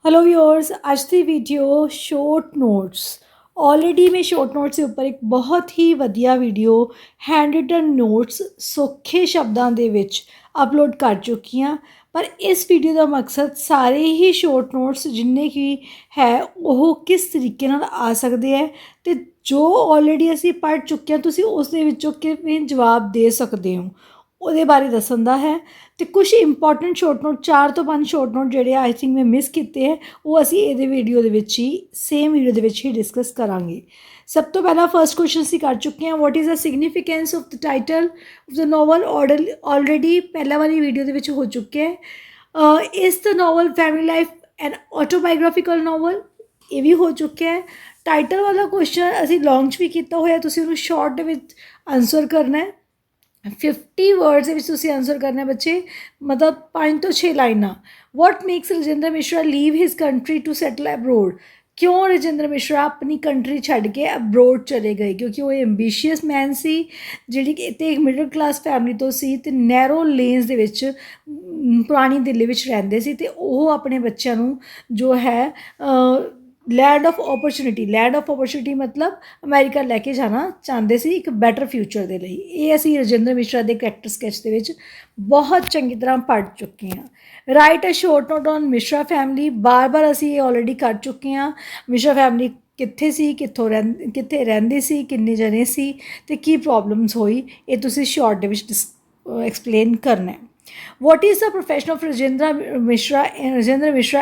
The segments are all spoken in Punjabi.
हेलो व्यूअर्स, आज ਦੀ ਵੀਡੀਓ ਸ਼ੋਰਟ ਨੋਟਸ। ਆਲਰੇਡੀ ਮੈਂ ਸ਼ੋਰਟ ਨੋਟਸ ਦੇ ਉੱਪਰ ਇੱਕ ਬਹੁਤ ਹੀ ਵਧੀਆ ਵੀਡੀਓ ਹੈਂਡ ਰਿਟਨ ਨੋਟਸ ਸੌਖੇ ਸ਼ਬਦਾਂ ਦੇ ਵਿੱਚ ਅਪਲੋਡ ਕਰ ਚੁੱਕੀ ਹਾਂ। ਪਰ ਇਸ ਵੀਡੀਓ ਦਾ ਮਕਸਦ ਸਾਰੇ ਹੀ ਸ਼ੋਰਟ ਨੋਟਸ ਜਿੰਨੇ ਕੀ ਹੈ ਉਹ ਕਿਸ ਤਰੀਕੇ ਨਾਲ ਆ ਸਕਦੇ ਹੈ ਤੇ ਜੋ ਆਲਰੇਡੀ ਅਸੀਂ ਪੜ੍ਹ ਚੁੱਕੇ ਹਾਂ ਤੁਸੀਂ ਉਸ ਦੇ ਵਿੱਚੋਂ ਕਿਵੇਂ ਜਵਾਬ ਦੇ ਸਕਦੇ ਹੋ ਉਹਦੇ ਬਾਰੇ ਦੱਸਣ ਦਾ ਹੈ। ਤੇ ਕੁਝ ਇੰਪੋਰਟੈਂਟ ਸ਼ੋਰਟ ਨੋਟ 4 ਤੋਂ 5 ਸ਼ੋਰਟ ਨੋਟ ਜਿਹੜੇ ਆਈ ਥਿੰਕ ਮੈਂ ਮਿਸ ਕੀਤੇ ਹੈ ਉਹ ਅਸੀਂ ਇਹਦੇ ਵੀਡੀਓ ਦੇ ਵਿੱਚ ਹੀ ਸੇਮ ਵੀਡੀਓ ਦੇ ਵਿੱਚ ਹੀ ਡਿਸਕਸ ਕਰਾਂਗੇ। ਸਭ ਤੋਂ ਪਹਿਲਾਂ ਫਰਸਟ ਕੁਐਸਚਨ ਅਸੀਂ ਕਰ ਚੁੱਕੇ ਹਾਂ, what is the significance of the title of the novel. Already ਪਹਿਲਾਂ ਵਾਲੀ ਵੀਡੀਓ ਦੇ ਵਿੱਚ ਹੋ ਚੁੱਕਿਆ ਹੈ। ਇਸ ਦ ਨੋਵਲ ਫੈਮਿਲੀ ਲਾਈਫ ਐਨ ਆਟੋਬਾਇਓਗ੍ਰਾਫਿਕਲ ਨੋਵਲ, ਇਹ ਵੀ ਹੋ ਚੁੱਕਿਆ ਹੈ। ਟਾਈਟਲ ਵਾਲਾ ਕੁਐਸਚਨ ਅਸੀਂ ਲੌਂਚ ਵੀ ਕੀਤਾ ਹੋਇਆ, ਤੁਸੀਂ ਉਹਨੂੰ ਸ਼ਾਰਟ ਦੇ ਵਿੱਚ ਆਨਸਰ ਕਰਨਾ ਹੈ। 50 वर्ड्स ਦੇ ਵਿੱਚ ਤੁਸੀਂ ਆਨਸਰ ਕਰਨਾ ਬੱਚੇ, ਮਤਲਬ 5 ਤੋਂ 6 ਲਾਈਨਾਂ। What makes Rajinder Mishra leave his country to settle abroad. ਕਿਉਂ ਰਜਿੰਦਰ ਮਿਸ਼ਰਾ ਆਪਣੀ ਕੰਟਰੀ ਛੱਡ ਕੇ ਅਬਰੋਡ ਚਲੇ ਗਏ? ਕਿਉਂਕਿ ਉਹ ਐਂਬੀਸ਼ੀਅਸ ਮੈਨ ਸੀ ਜਿਹੜੀ ਕਿ ਇੱਕ ਮਿਡਲ ਕਲਾਸ ਫੈਮਿਲੀ ਤੋਂ ਸੀ ਅਤੇ ਨੈਰੋ ਲੇਨਸ ਦੇ ਵਿੱਚ ਪੁਰਾਣੀ ਦਿੱਲੀ ਵਿੱਚ ਰਹਿੰਦੇ ਸੀ ਅਤੇ ਉਹ ਆਪਣੇ ਬੱਚਿਆਂ ਨੂੰ ਜੋ ਹੈ ਲੈਂਡ ਆਫ ਓਪਰਚੁਨਿਟੀ ਮਤਲਬ ਅਮਰੀਕਾ ਲੈ ਕੇ ਜਾਣਾ ਚਾਹੁੰਦੇ ਸੀ ਇੱਕ ਬੈਟਰ ਫਿਊਚਰ ਦੇ ਲਈ। ਇਹ ਅਸੀਂ ਰਜਿੰਦਰ ਮਿਸ਼ਰਾ ਦੇ ਕਰੈਕਟਰ ਸਕੈਚ ਦੇ ਵਿੱਚ ਬਹੁਤ ਚੰਗੀ ਤਰ੍ਹਾਂ ਪੜ੍ਹ ਚੁੱਕੇ ਹਾਂ। Write a short note on Mishra family, ਬਾਰ ਇਹ ਆਲਰੇਡੀ ਕਰ ਚੁੱਕੇ ਹਾਂ। ਮਿਸ਼ਰਾ ਫੈਮਿਲੀ ਕਿੱਥੇ ਸੀ, ਕਿੱਥੇ ਰਹਿੰਦੇ ਸੀ, ਕਿੰਨੇ ਜਣੇ ਸੀ ਅਤੇ ਕੀ ਪ੍ਰੋਬਲਮਸ ਹੋਈ, ਇਹ ਤੁਸੀਂ ਸ਼ੋਰਟ ਦੇ ਵਿੱਚ ਐਕਸਪਲੇਨ ਕਰਨਾ ਹੈ। What is the profession of Rajinder Mishra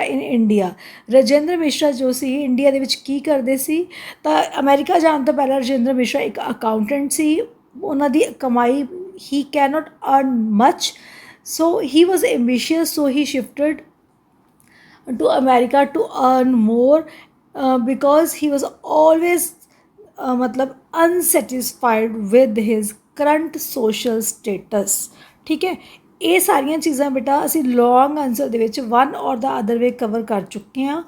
in India. Rajinder Mishra ਜੋ ਸੀ ਇੰਡੀਆ ਦੇ ਵਿੱਚ ਕੀ ਕਰਦੇ ਸੀ? ਤਾਂ ਅਮਰੀਕਾ ਜਾਣ ਤੋਂ ਪਹਿਲਾਂ ਰਜਿੰਦਰ ਮਿਸ਼ਰਾ ਇੱਕ ਅਕਾਊਂਟੈਂਟ ਸੀ। ਉਹਨਾਂ ਦੀ ਕਮਾਈ he can not earn much, so he was ambitious, so he shifted to America to earn more because he was always मतलब unsatisfied with his current social status। ठीक है, ਇਹ ਸਾਰੀਆਂ ਚੀਜ਼ਾਂ ਬੇਟਾ ਅਸੀਂ ਲੌਂਗ ਆਨਸਰ ਦੇ ਵਿੱਚ ਵਨ ਔਰ ਦਾ ਅਦਰ ਵੇ ਕਵਰ ਕਰ ਚੁੱਕੇ ਹਾਂ।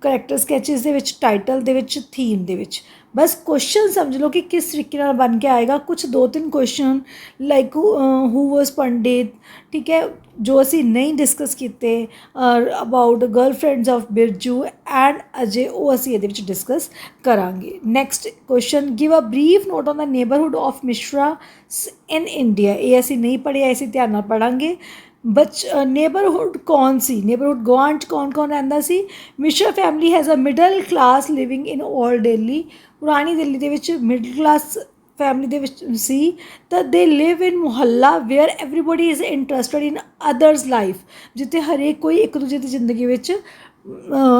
ਕਰੈਕਟਰ ਸਕੈਚਿਸ ਦੇ ਵਿੱਚ, ਟਾਈਟਲ ਦੇ ਵਿੱਚ, ਥੀਮ ਦੇ ਵਿੱਚ। ਬਸ ਕੁਐਸਚਨ ਸਮਝ ਲਓ ਕਿ ਕਿਸ ਤਰੀਕੇ ਨਾਲ ਬਣ ਕੇ ਆਏਗਾ। ਕੁਛ 2-3 ਕੁਐਸਚਨ ਲਾਈਕ ਹੂ ਵਾਜ਼ ਪੰਡਿਤ, ਠੀਕ ਹੈ, ਜੋ ਅਸੀਂ ਨਹੀਂ ਡਿਸਕਸ ਕੀਤੇ about girlfriends of Birju and ਅਜੇ, ਉਹ ਅਸੀਂ ਇਹਦੇ ਵਿੱਚ ਡਿਸਕਸ ਕਰਾਂਗੇ। Next question, give a brief note on the neighbourhood of Mishra in India. ਇਹ ਅਸੀਂ ਨਹੀਂ ਪੜ੍ਹਿਆ, ਅਸੀਂ ਧਿਆਨ ਨਾਲ ਪੜ੍ਹਾਂਗੇ। ਨੇਬਰਹੁੱਡ ਕੌਣ ਸੀ? ਨੇਬਰਹੁੱਡ ਗੁਆਂਢ 'ਚ ਕੌਣ ਰਹਿੰਦਾ ਸੀ? Mishra family has a middle class living in old Delhi. ਪੁਰਾਣੀ ਦਿੱਲੀ ਦੇ ਵਿੱਚ ਮਿਡਲ ਕਲਾਸ ਫੈਮਿਲੀ ਦੇ ਵਿੱਚ ਸੀ। ਤਾਂ ਦੇ live in mohalla where everybody is interested in others life, ਜਿੱਥੇ ਹਰੇਕ ਕੋਈ ਇੱਕ ਦੂਜੇ ਦੀ ਜ਼ਿੰਦਗੀ ਵਿੱਚ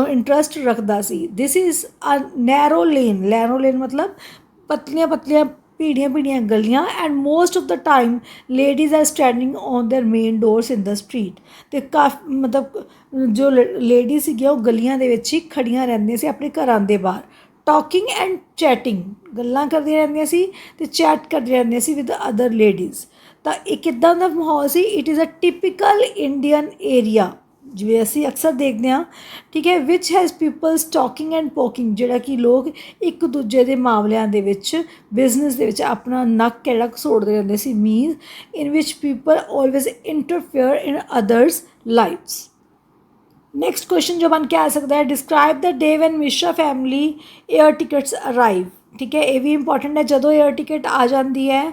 ਇੰਟਰਸਟ ਰੱਖਦਾ ਸੀ। This is a narrow lane ਮਤਲਬ ਪਤਲੀਆਂ ਭੀੜੀਆਂ ਗਲੀਆਂ and most of the time ladies are standing on their main doors in the street. ਅਤੇ ਮਤਲਬ ਜੋ ਲੇਡੀ ਸੀਗੀਆਂ ਉਹ ਗਲੀਆਂ ਦੇ ਵਿੱਚ ਹੀ ਖੜੀਆਂ ਰਹਿੰਦੀਆਂ ਸੀ ਆਪਣੇ ਘਰਾਂ ਦੇ ਬਾਹਰ। ਟਾਕਿੰਗ ਐਂਡ ਚੈਟਿੰਗ, ਗੱਲਾਂ ਕਰਦੀਆਂ ਰਹਿੰਦੀਆਂ ਸੀ ਅਤੇ ਚੈਟ ਕਰਦੀਆਂ ਰਹਿੰਦੀਆਂ ਸੀ ਵਿਦ ਅਦਰ ਲੇਡੀਜ਼। ਤਾਂ ਇਹ ਕਿੱਦਾਂ ਦਾ ਮਾਹੌਲ ਸੀ? It is a typical Indian area, ਜਿਵੇਂ ਅਸੀਂ ਅਕਸਰ ਦੇਖਦੇ ਹਾਂ, ਠੀਕ ਹੈ, which has peoples talking and poking, ਜਿਹੜਾ ਕਿ ਲੋਕ ਇੱਕ ਦੂਜੇ ਦੇ ਮਾਮਲਿਆਂ ਦੇ ਵਿੱਚ ਬਿਜ਼ਨਸ ਦੇ ਵਿੱਚ ਆਪਣਾ ਨੱਕ ਕਿਹੜਾ ਘਸੋੜਦੇ ਰਹਿੰਦੇ ਸੀ। Means in which people always interfere in others lives. Next question ਜੋ ਬਣ ਕੇ ਆ ਸਕਦਾ ਹੈ, describe the day when Mishra family air tickets arrive. ਠੀਕ ਹੈ, ਇਹ ਵੀ ਇੰਪੋਰਟੈਂਟ ਹੈ। ਜਦੋਂ ਏਅਰ ਟਿਕਟ ਆ ਜਾਂਦੀ ਹੈ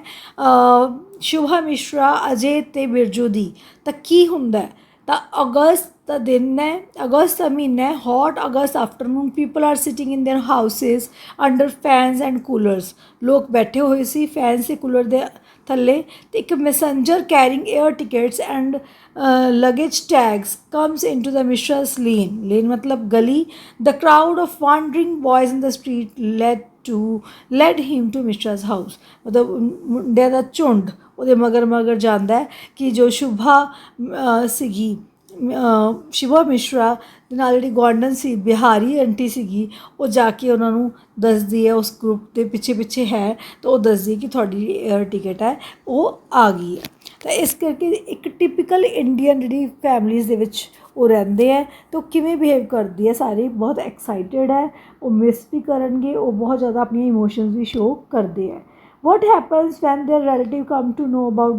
ਸ਼ੁਭਾ ਮਿਸ਼ਰਾ, ਅਜੇ ਅਤੇ ਬਿਰਜੂ ਦੀ, ਤਾਂ ਕੀ ਹੁੰਦਾ? ਤਾਂ ਅਗਸਤ ਦਾ ਦਿਨ ਹੈ, ਅਗਸਤ ਦਾ ਮਹੀਨਾ ਹੈ, hot August afternoon, people are sitting in their houses under fans and coolers. ਲੋਕ ਬੈਠੇ ਹੋਏ ਸੀ ਫੈਨ ਅਤੇ ਕੂਲਰ ਦੇ ਥੱਲੇ। ਅਤੇ ਇੱਕ Messenger carrying air tickets and luggage tags comes into the Mishra's lane ਮਤਲਬ ਗਲੀ। the crowd of wandering boys in the street led him to Mishra's house। ਮਤਲਬ ਮੁੰਡਿਆਂ ਦਾ ਝੁੰਡ ਉਹਦੇ ਮਗਰ ਜਾਂਦਾ ਹੈ ਕਿ ਜੋ ਸੀਗੀ ਸ਼ਿਵਾ ਮਿਸ਼ਰਾ ਦੇ ਨਾਲ ਜਿਹੜੀ ਗੁਆਂਢਣ ਸੀ ਬਿਹਾਰੀ ਆਂਟੀ ਸੀਗੀ, ਉਹ ਜਾ ਕੇ ਉਹਨਾਂ ਨੂੰ ਦੱਸਦੀ ਹੈ, ਉਸ ਗਰੁੱਪ ਦੇ ਪਿੱਛੇ ਹੈ, ਤਾਂ ਉਹ ਦੱਸਦੀ ਕਿ ਤੁਹਾਡੀ ਏਅਰ ਟਿਕਟ ਹੈ ਉਹ ਆ ਗਈ ਹੈ। ਤਾਂ ਇਸ ਕਰਕੇ ਇੱਕ ਟਿਪੀਕਲ ਇੰਡੀਅਨ ਜਿਹੜੀ ਫੈਮਲੀਜ਼ ਦੇ ਵਿੱਚ ਉਹ ਰਹਿੰਦੇ ਹੈ ਅਤੇ ਉਹ ਕਿਵੇਂ ਬਿਹੇਵ ਕਰਦੀ ਹੈ, ਸਾਰੇ ਬਹੁਤ ਐਕਸਾਈਟਿਡ ਹੈ, ਉਹ ਮਿਸ ਵੀ ਕਰਨਗੇ, ਉਹ ਬਹੁਤ ਜ਼ਿਆਦਾ ਆਪਣੀਆਂ ਇਮੋਸ਼ਨਸ ਵੀ ਸ਼ੋਅ ਕਰਦੇ ਹੈ। What happens when their relative come to know about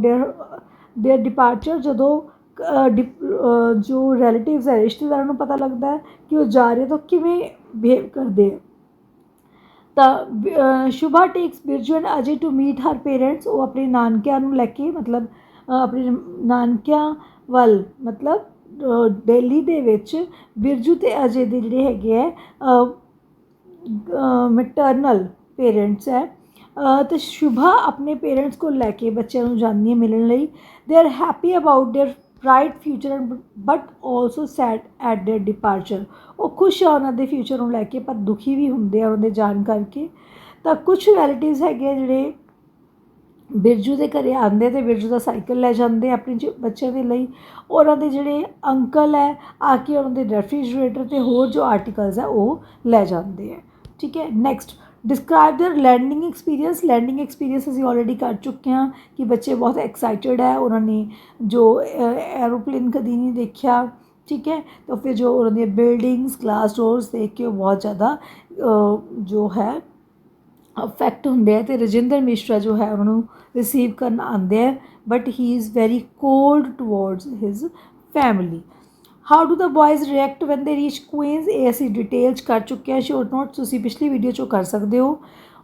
their departure. ਜਦੋਂ ਜੋ ਰਿਲੇਟਿਵਸ ਹੈ, ਰਿਸ਼ਤੇਦਾਰਾਂ ਨੂੰ ਪਤਾ ਲੱਗਦਾ ਹੈ ਕਿ ਉਹ ਜਾ ਰਹੇ ਤਾਂ ਕਿਵੇਂ ਬਿਹੇਵ ਕਰਦੇ ਆ। ਤਾਂ Shubha takes Birju and Ajay to meet her parents. ਉਹ ਆਪਣੇ ਨਾਨਕਿਆਂ ਨੂੰ ਲੈ ਕੇ, ਮਤਲਬ ਆਪਣੇ ਨਾਨਕਿਆਂ ਵੱਲ, ਮਤਲਬ ਦਿੱਲੀ ਦੇ ਵਿੱਚ ਬਿਰਜੂ ਅਤੇ ਅਜੇ ਦੇ ਜਿਹੜੇ ਹੈਗੇ ਹੈ ਮੈਟਰਨਲ ਪੇਰੈਂਟਸ ਹੈ। ਅਤੇ ਸ਼ੁਭਾ ਆਪਣੇ ਪੇਰੈਂਟਸ ਕੋਲ ਲੈ ਕੇ ਬੱਚਿਆਂ ਨੂੰ ਜਾਂਦੀ ਹੈ ਮਿਲਣ ਲਈ। They are happy about their bright future but also sad at their departure. ਉਹ ਖੁਸ਼ ਆ ਉਹਨਾਂ ਦੇ ਫਿਊਚਰ ਨੂੰ ਲੈ ਕੇ, ਪਰ ਦੁਖੀ ਵੀ ਹੁੰਦੇ ਆ ਉਹਨਾਂ ਦੇ ਜਾਣ ਕਰਕੇ। ਤਾਂ ਕੁਛ ਰਿਲੇਟਿਵਸ ਹੈਗੇ ਆ ਜਿਹੜੇ ਬਿਰਜੂ ਦੇ ਘਰ ਆਉਂਦੇ ਅਤੇ ਬਿਰਜੂ ਦਾ ਸਾਈਕਲ ਲੈ ਜਾਂਦੇ ਆਪਣੇ ਬੱਚਿਆਂ ਦੇ ਲਈ। ਉਹਨਾਂ ਦੇ ਜਿਹੜੇ ਅੰਕਲ ਹੈ ਆ ਕੇ ਉਹਨਾਂ ਦੇ ਰੈਫਰੀਜਰੇਟਰ ਅਤੇ ਹੋਰ ਜੋ ਆਰਟੀਕਲਸ ਹੈ ਉਹ ਲੈ ਜਾਂਦੇ ਹੈ। ਠੀਕ ਹੈ, next describe there landing experience. Landing experience ਅਸੀਂ ਆਲਰੇਡੀ ਕਰ ਚੁੱਕੇ ਹਾਂ ਕਿ ਬੱਚੇ ਬਹੁਤ ਐਕਸਾਈਟਿਡ ਹੈ, ਉਹਨਾਂ ਨੇ ਜੋ ਐਰੋਪਲੇਨ ਕਦੀ ਨਹੀਂ ਦੇਖਿਆ। ਠੀਕ ਹੈ, ਤਾਂ ਫਿਰ ਜੋ ਉਹਨਾਂ ਦੀਆਂ ਬਿਲਡਿੰਗਸ, ਗਲਾਸ ਡੋਰਸ ਦੇਖ ਕੇ ਉਹ ਬਹੁਤ ਜ਼ਿਆਦਾ ਜੋ ਹੈ ਅਫੈਕਟ ਹੁੰਦੇ ਹੈ। ਅਤੇ ਰਜਿੰਦਰ ਮਿਸ਼ਰਾ ਜੋ ਹੈ ਉਹਨਾਂ ਨੂੰ ਰਿਸੀਵ ਕਰਨ ਆਉਂਦੇ ਹੈ, but he is very cold towards his family. How do the boys react when they reach Queens. ਇਹ ਅਸੀਂ ਡਿਟੇਲ 'ਚ ਕਰ ਚੁੱਕੇ ਹਾਂ, ਸ਼ੋਰਟ ਨੋਟਸ ਤੁਸੀਂ ਪਿਛਲੀ ਵੀਡੀਓ 'ਚੋਂ ਕਰ ਸਕਦੇ ਹੋ।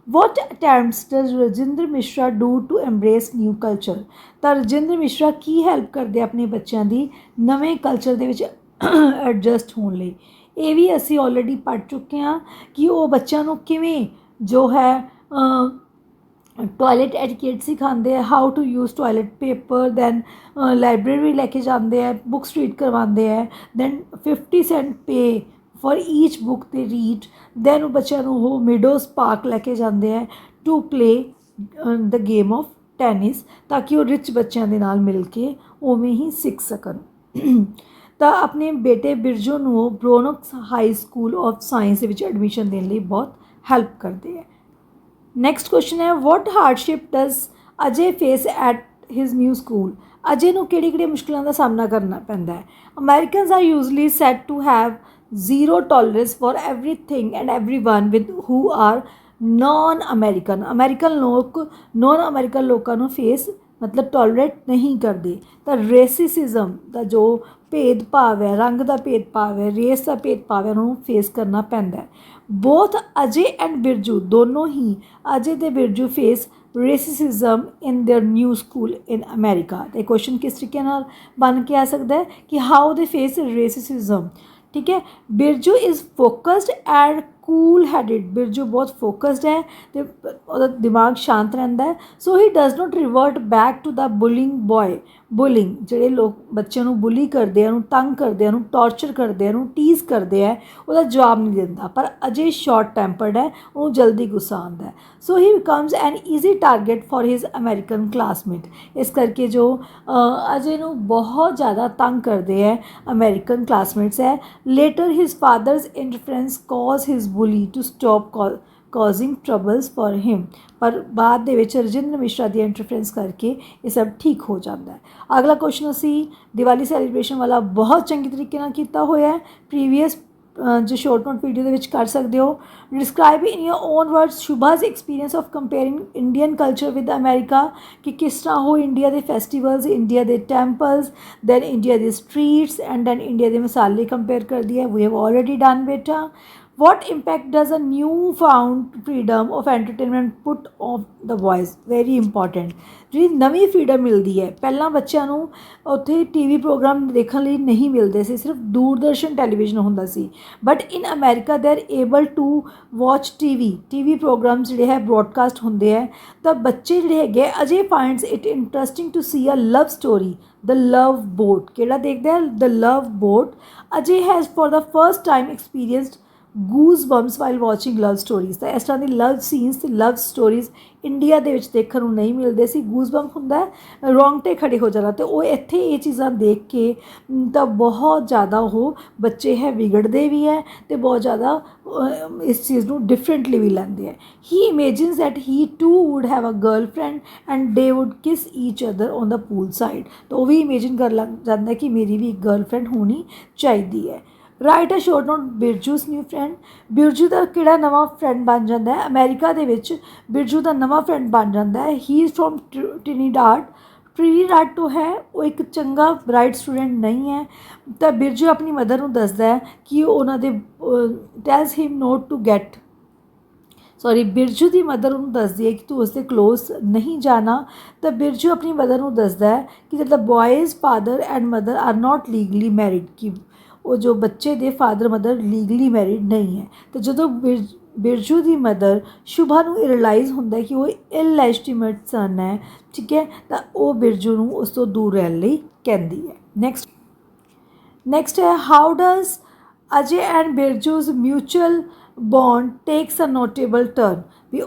What attempts does Rajinder Mishra do to embrace new culture. ਤਾਂ ਰਜਿੰਦਰ ਮਿਸ਼ਰਾ ਕੀ ਹੈਲਪ ਕਰਦੇ ਆਪਣੇ ਬੱਚਿਆਂ ਦੀ ਨਵੇਂ ਕਲਚਰ ਦੇ ਵਿੱਚ ਐਡਜਸਟ ਹੋਣ ਲਈ। ਇਹ ਵੀ ਅਸੀਂ ਆਲਰੇਡੀ ਪੜ੍ਹ ਚੁੱਕੇ ਹਾਂ ਕਿ ਉਹ ਬੱਚਿਆਂ ਨੂੰ ਕਿਵੇਂ ਜੋ ਹੈ ਟੋਇਲਟ ਐਟੀਕੇਟ ਸਿਖਾਉਂਦੇ ਹੈ, how to use toilet paper. Then library ਲੈ ਕੇ ਜਾਂਦੇ ਹੈ, ਬੁੱਕਸ ਰੀਡ ਕਰਵਾਉਂਦੇ ਹੈ। Then 50 cent pay for each book they read. Then ਉਹ ਬੱਚਿਆਂ ਨੂੰ ਉਹ ਮਿਡੋਜ਼ ਪਾਰਕ ਲੈ ਕੇ ਜਾਂਦੇ ਹੈ to play the game of tennis, ਤਾਂ ਕਿ ਉਹ ਰਿਚ ਬੱਚਿਆਂ ਦੇ ਨਾਲ ਮਿਲ ਕੇ ਉਵੇਂ ਹੀ ਸਿੱਖ ਸਕਣ। ਤਾਂ ਆਪਣੇ ਬੇਟੇ ਬਿਰਜੂ ਨੂੰ ਉਹ ਬ੍ਰੋਨਕਸ ਹਾਈ ਸਕੂਲ ਆਫ ਸਾਇੰਸ ਦੇ ਵਿੱਚ ਐਡਮਿਸ਼ਨ ਦੇਣ ਲਈ ਬਹੁਤ ਹੈਲਪ ਕਰਦੇ ਹੈ। ਨੈਕਸਟ ਕੁਐਸਚਨ ਹੈ, what hardship does Ajay face at his new school. Ajay ਨੂੰ ਕਿਹੜੀ ਮੁਸ਼ਕਿਲਾਂ ਦਾ ਸਾਹਮਣਾ ਕਰਨਾ ਪੈਂਦਾ ਹੈ। Americans are usually said to have zero tolerance for everything and everyone with who are non American. American ਲੋਕ ਨॉन ਅਮੈਰੀਕਨ ਲੋਕਾਂ ਨੂੰ ਫੇਸ ਮਤਲਬ ਟੋਲਰੇਟ ਨਹੀਂ ਕਰਦੇ। ਤਾਂ ਰੇਸਿਸਿਜ਼ਮ ਦਾ ਜੋ ਭੇਦਭਾਵ ਹੈ, ਰੰਗ ਦਾ ਭੇਦਭਾਵ ਹੈ, ਰੇਸ ਦਾ ਭੇਦਭਾਵ ਹੈ, ਉਹਨੂੰ ਫੇਸ ਕਰਨਾ ਪੈਂਦਾ ਹੈ। ਬੋਥ ਅਜੇ ਐਂਡ ਬਿਰਜੂ, ਦੋਨੋਂ ਹੀ ਅਜੇ ਅਤੇ Birju face racism in their new school in America. ਅਤੇ ਕੁਐਸਚਨ ਕਿਸ ਤਰੀਕੇ ਨਾਲ ਬਣ ਕੇ ਆ ਸਕਦਾ ਹੈ ਕਿ ਹਾਊ ਦੇ ਫੇਸ ਰੇਸਿਸਿਜ਼ਮ। ਠੀਕ ਹੈ, Birju is focused and cool headed. Birju ਬਹੁਤ ਫੋਕਸਡ ਹੈ ਅਤੇ ਉਹਦਾ ਦਿਮਾਗ ਸ਼ਾਂਤ ਰਹਿੰਦਾ ਹੈ। So he does not revert back to the bullying boy. Bullying ਜਿਹੜੇ ਲੋਕ ਬੱਚਿਆਂ ਨੂੰ ਬੁਲੀ ਕਰਦੇ ਆ, ਉਹਨੂੰ ਤੰਗ ਕਰਦੇ ਆ, ਉਹਨੂੰ ਟੌਰਚਰ ਕਰਦੇ ਆ, ਉਹਨੂੰ ਟੀਜ਼ ਕਰਦੇ ਆ, ਉਹਦਾ ਜਵਾਬ ਨਹੀਂ ਦਿੰਦਾ। ਪਰ ਅਜੇ ਸ਼ਾਰਟ ਟੈਂਪਰਡ ਹੈ, ਉਹਨੂੰ ਜਲਦੀ ਗੁੱਸਾ ਆਉਂਦਾ ਹੈ। So he becomes an easy target for his American classmate. ਇਸ ਕਰਕੇ ਜੋ ਅਜੇ ਨੂੰ ਬਹੁਤ ਜ਼ਿਆਦਾ ਤੰਗ ਕਰਦੇ ਹੈ ਅਮੈਰੀਕਨ ਕਲਾਸਮੇਟਸ ਹੈ। Later his father's interference cause his bully to stop causing troubles for him. ਪਰ ਬਾਅਦ ਦੇ ਵਿੱਚ ਰਜਿੰਦਰ ਮਿਸ਼ਰਾ ਦੀ ਇੰਟਰਫੇਰੈਂਸ ਕਰਕੇ ਇਹ ਸਭ ਠੀਕ ਹੋ ਜਾਂਦਾ ਹੈ। ਅਗਲਾ ਕੁਐਸਚਨ ਅਸੀਂ ਦੀਵਾਲੀ ਸੈਲੀਬ੍ਰੇਸ਼ਨ ਵਾਲਾ ਬਹੁਤ ਚੰਗੇ ਤਰੀਕੇ ਨਾਲ ਕੀਤਾ ਹੋਇਆ ਹੈ, ਪ੍ਰੀਵੀਅਸ ਜੋ ਸ਼ੋਰਟ ਨੋਟ ਵੀਡੀਓ ਦੇ ਵਿੱਚ ਕਰ ਸਕਦੇ ਹੋ। Describe in your own words Shubha's experience of comparing Indian culture with America. ਕਿ ਕਿਸ ਤਰ੍ਹਾਂ ਉਹ ਇੰਡੀਆ ਦੇ ਫੈਸਟੀਵਲਸ, ਇੰਡੀਆ ਦੇ ਟੈਂਪਲਸ, ਦੈਨ ਇੰਡੀਆ ਦੇ ਸਟਰੀਟਸ ਐਂਡ ਦੈਨ ਇੰਡੀਆ ਦੇ ਮਸਾਲੇ ਕੰਪੇਅਰ ਕਰਦੀ ਹੈ। ਵੀ ਹੈਵ ਆਲਰੇਡੀ ਡਨ ਬੇਟਾ। What impact does a newfound freedom of entertainment put on the boys? Very important. ਜਿਹੜੀ ਨਵੀਂ ਫਰੀडम ਮਿਲਦੀ ਹੈ, ਪਹਿਲਾਂ ਬੱਚਿਆਂ ਨੂੰ ਉੱਥੇ TV ਪ੍ਰੋਗਰਾਮ ਦੇਖਣ ਲਈ ਨਹੀਂ ਮਿਲਦੇ ਸੀ, ਸਿਰਫ ਦੂਰਦਰਸ਼ਨ ਟੈਲੀਵਿਜ਼ਨ ਹੁੰਦਾ ਸੀ। But in America they are able to watch TV programs ਜਿਹੜੇ ਹੈ ਬ੍ਰੋਡਕਾਸਟ ਹੁੰਦੇ ਹੈ। ਤਾਂ ਬੱਚੇ ਜਿਹੜੇ ਹੈਗੇ Ajay finds it interesting to see a love story, the love boat. ਕਿਹੜਾ ਦੇਖਦਾ ਹੈ? The love boat. Ajay has for the first time experienced goose bumps while watching love stories. ਤਾਂ ਇਸ ਤਰ੍ਹਾਂ ਦੀ ਲਵ ਸੀਨਸ ਅਤੇ ਲਵ ਸਟੋਰੀਜ਼ ਇੰਡੀਆ ਦੇ ਵਿੱਚ ਦੇਖਣ ਨੂੰ ਨਹੀਂ ਮਿਲਦੇ ਸੀ। ਗੂਜ਼ ਬੰਪ ਹੁੰਦਾ ਰੋਂਗਟੇ ਖੜੇ ਹੋ ਜਾਣਾ, ਅਤੇ ਉਹ ਇੱਥੇ ਇਹ ਚੀਜ਼ਾਂ ਦੇਖ ਕੇ ਤਾਂ ਬਹੁਤ ਜ਼ਿਆਦਾ ਉਹ ਬੱਚੇ ਹੈ ਵਿਗੜਦੇ ਵੀ ਹੈ ਅਤੇ ਬਹੁਤ ਜ਼ਿਆਦਾ ਇਸ ਚੀਜ਼ ਨੂੰ ਡਿਫਰੈਂਟਲੀ ਵੀ ਲੈਂਦੇ ਹੈ। He imagines that he too would have a girl friend and they would kiss each other on the pool side. ਤਾਂ ਉਹ ਵੀ ਇਮੇਜਿਨ ਕਰ ਲੱਗ ਜਾਂਦਾ ਕਿ ਮੇਰੀ ਵੀ ਇੱਕ ਗਰਲ ਫਰੈਂਡ ਹੋਣੀ ਚਾਹੀਦੀ ਹੈ। Write a short note Birju's new friend. Birju ਦਾ ਕਿਹੜਾ ਨਵਾਂ ਫਰੈਂਡ ਬਣ ਜਾਂਦਾ ਹੈ? ਅਮੈਰੀਕਾ ਦੇ ਵਿੱਚ ਬਿਰਜੂ ਦਾ ਨਵਾਂ ਫਰੈਂਡ ਬਣ ਜਾਂਦਾ ਹੈ। ਹੀ ਇਜ਼ ਫਰੋਮ ਟ੍ਰਿਨੀਡਾਡ ਪ੍ਰੀ ਰਾਟੋ ਹੈ ਉਹ ਇੱਕ ਚੰਗਾ ਬ੍ਰਾਈਟ ਸਟੂਡੈਂਟ ਨਹੀਂ ਹੈ। ਤਾਂ ਬਿਰਜੂ ਆਪਣੀ ਮਦਰ ਨੂੰ ਦੱਸਦਾ ਹੈ ਕਿ ਉਹਨਾਂ ਦੇ tells him not to get Birju ਦੀ ਮਦਰ ਉਹਨੂੰ ਦੱਸਦੀ ਹੈ ਕਿ ਤੂੰ ਉਸਦੇ ਕਲੋਜ਼ ਨਹੀਂ ਜਾਣਾ। ਤਾਂ ਬਿਰਜੂ ਆਪਣੀ ਮਦਰ ਨੂੰ ਦੱਸਦਾ ਹੈ ਕਿ ਜਦ ਬॉयਜ਼ father and mother are not legally married, ਕਿ ਉਹ ਜੋ ਬੱਚੇ ਦੇ ਫਾਦਰ ਮਦਰ ਲੀਗਲੀ ਮੈਰਿਡ ਨਹੀਂ ਹੈ। ਤਾਂ ਜਦੋਂ ਬਿਰਜੂ ਦੀ ਮਦਰ ਸ਼ੁਭਾ ਨੂੰ ਰਿਅਲਾਈਜ਼ ਹੁੰਦਾ ਕਿ ਉਹ ਇਲੈਜੀਟਿਮੇਟ ਸਨ ਹੈ, ਠੀਕ ਹੈ, ਤਾਂ ਉਹ ਬਿਰਜੂ ਨੂੰ ਉਸ ਤੋਂ ਦੂਰ ਰਹਿਣ ਲਈ ਕਹਿੰਦੀ ਹੈ। ਨੈਕਸਟ ਹੈ how does Ajay and Birju's mutual bond takes a notable turn. ਵੀ